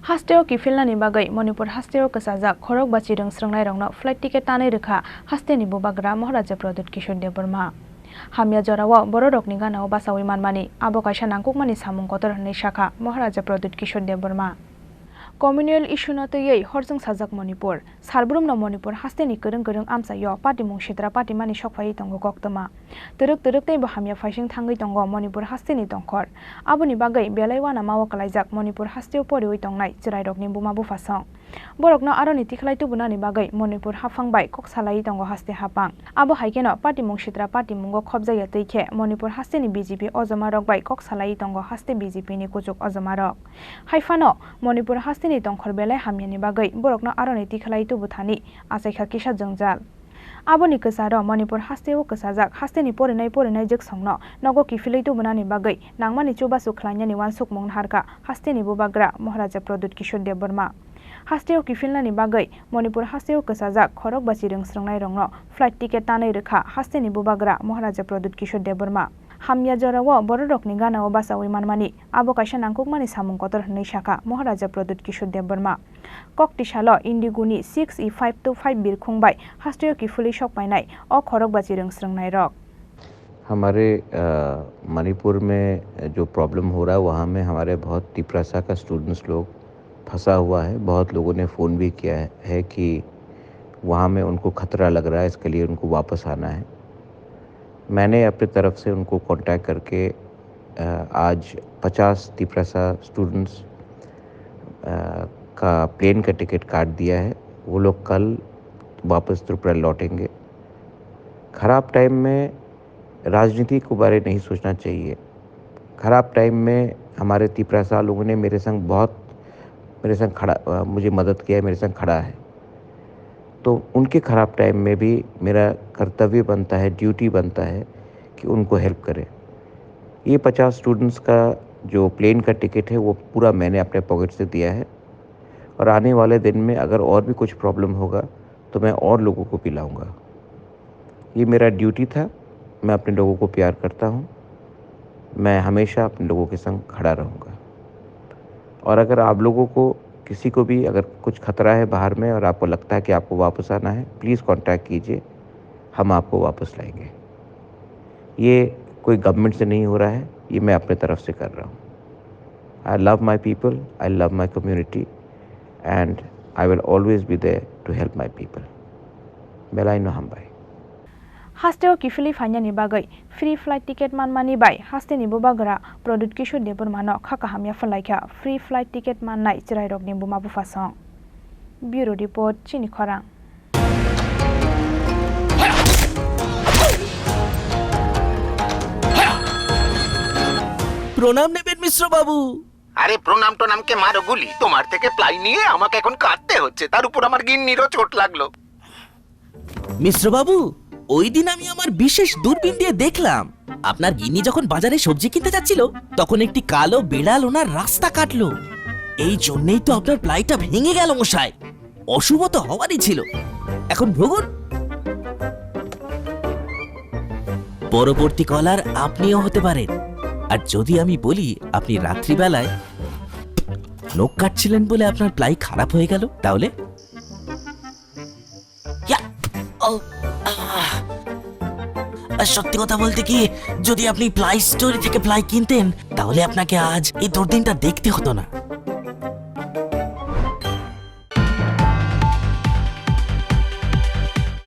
Hasteo kifilnani bagai Manipur hasteo kasajak khorok bachi rongsrangnai rongno flight ticket tanai rekha hasteni bobagra Maharaja Pradut Kishore Deborma Hamya jorao borodokni ganao basawi manmani abo kaisa nangkukmani samung kotor hne shakha Maharaja Pradut Kishore Deborma Communal issue na tei horjong sajak Manipur Sarbrum na Manipur hasteni kereng kereng amsa yo party mung shitra party mani shokfai tongo koktama teruk tei bahamya faising thangai tongo Manipur hasteni tongkhor aboni bagai belaiwa na mawa kalaijak Manipur hasteo poriwi tongnai chirairokni buma bufasong borokno aroni tikhlai tubunani bagai Manipur hafangbai koksalai tongo haste hapang abo haikeno party mung shitra party mungo khobjaya teikhe Manipur hasteni BJP ojoma rokbai koksalai tongo haste BJP ni kujuk ojoma rok haifano Manipur hasteni tongkhor belai hamyani bagai borokno aroni tikhlai tubuthani asaikha kisa jongjal aboni kesaro Manipur hasteo kesajak hasteni porinai jeksongno nogo kifilai tubunani bagai nangmani chubasu khlainani wansuk mong harka hasteni bubagra Maharaja Pradut Kishore Deborma hasteo kifilnani bagai Manipur hasteo kesajak khorok bachi rongsrangnai rongno flight ticket tanai rekha hasteni bubagra Maharaja Pradut Kishore Deborma Hamya jorao borodokni ganao basawi manmani abo kaisa nangkukmani samung kotor hne shakha Maharaja Pradut Kishore Deborma kokti salo Indiguni 6E525 birkhungbai hasteo kifili shokpainai o khorok bachi rongsrangnai rok हमारे मणिपुर में जो problem हो रहा है वहाँ में हमारे बहुत तिपरासा का स्टूडेंट्स लोग फंसा हुआ है। बहुत लोगों ने फ़ोन भी किया है कि वहाँ में उनको खतरा लग रहा है, इसके लिए उनको वापस आना है। मैंने अपनी तरफ से उनको कांटेक्ट करके आज 50 तिपरासा स्टूडेंट्स का प्लेन का टिकट काट दिया है। वो लोग कल वापस त्रिपुरा लौटेंगे। ख़राब टाइम में राजनीति के बारे नहीं सोचना चाहिए। ख़राब टाइम में हमारे तिपरासा लोगों ने मेरे संग खड़ा मुझे मदद किया है, मेरे संग खड़ा है। तो उनके ख़राब टाइम में भी मेरा कर्तव्य बनता है, ड्यूटी बनता है कि उनको हेल्प करें। ये 50 स्टूडेंट्स का जो प्लेन का टिकट है वो पूरा मैंने अपने पॉकेट से दिया है और आने वाले दिन में अगर और भी कुछ प्रॉब्लम होगा तो मैं और लोगों को पिलाऊंगा। ये मेरा ड्यूटी था। मैं अपने लोगों को प्यार करता हूँ। मैं हमेशा अपने लोगों के संग खड़ा रहूँगा। और अगर आप लोगों को किसी को भी अगर कुछ खतरा है बाहर में और आपको लगता है कि आपको वापस आना है, प्लीज़ कांटेक्ट कीजिए, हम आपको वापस लाएंगे। ये कोई गवर्नमेंट से नहीं हो रहा है, ये मैं अपने तरफ से कर रहा हूँ। I love my people, I love my community and I will always be there to help my people. बेलाइनो हमबाई hasteo kifili phanyani bagai free flight ticket manmani bai hasteni bobagra Pradut Kishore Deborma no khaka hamya phalaikha free flight ticket mannai chirairokni buma bufasong Bureau Report Chini Khorang প্রণাম নেবেন মিশ্র বাবু। আরে প্রণাম তো নামকে মারো গুলি, তোমার থেকে প্লাই নিয়ে আমাকে এখন কাটতে হচ্ছে, তার উপর আমার গিন্নিরও চোট লাগলো। মিশ্র বাবু, ওই দিন আমি আমার বিশেষ দূরবীন দিয়ে দেখলাম আপনার গিন্নি যখন বাজারে সবজি কিনতে যাচ্ছিল তখন একটি কালো বিড়াল ওনার রাস্তা কাটলো। এই জন্যই তো আপনার প্লাইটা ভেঙে গেল মশাই। অশুভ তো হওয়ারই ছিল। এখন ভোগুন। পরবর্তী কলার আপনিও হতে পারেন। আর যদি আমি বলি আপনি রাত্রিবেলায় নখ কাটছিলেন বলে আপনার প্লাই খারাপ হয়ে গেল, তাহলে সত্যি কথা বলতে কি, যদি আপনি প্লাই স্টোরি থেকে প্লাই কিনতেন তাহলে আপনাকে আজ এই দুর্দিনটা দেখতে হতো না।